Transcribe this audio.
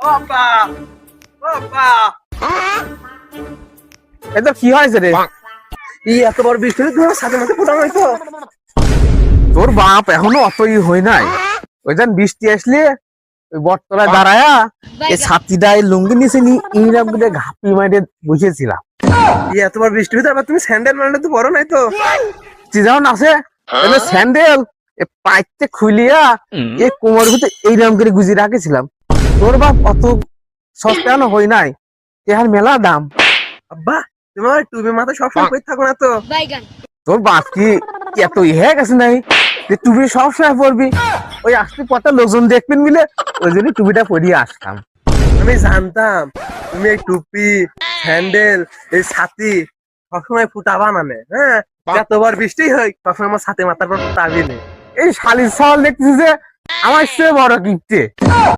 বাবা বাবা এটা কি হয়েছে রে? এত বড় বৃষ্টি তোমার সাথে মাথা ফোটানো হয়তো। তোর বাপ এখনো অতই হই নাই। ওই দিন বৃষ্টি আসলে ওই বটতলায় দাঁড়ায়া এই ছাতিটাই লুঙ্গি নিচে নি এইরকম করে ঘাপি মাইরে বসেছিলাম। এত বড় বৃষ্টি ভিতরে আবার তুমি স্যান্ডেল মারলে তো বড় নাই তো। যেমন আছে স্যান্ডেল পাইতে খুলিয়া এই কোমর ভিতরে এইরকম করে গুজি রাখেছিলাম। তোর বাপ অত সস্তানো হই নাই, এর মেলা দাম। আব্বা তোমার টুপি মাথা সবসময় পরে থাকো না তো। তোর বাপ কি এত হয়ে গেছে নাই যে টুপি সবসময় পরবি? ওই আসতে কত লোকজন দেখবেন মিলে ওই জন্য টুপিটা পরিয়ে আসতাম। আমি জানতাম তুমি এই টুপি স্যান্ডেল এই ছাতি সবসময় ফুটাবা মানে। হ্যাঁ যতবার বৃষ্টি হয় সবসময় আমার ছাতি মাথার পর ফুটাবি না। এই শালির সওয়াল দেখতেছি যে আমার সে বড় কিপটে।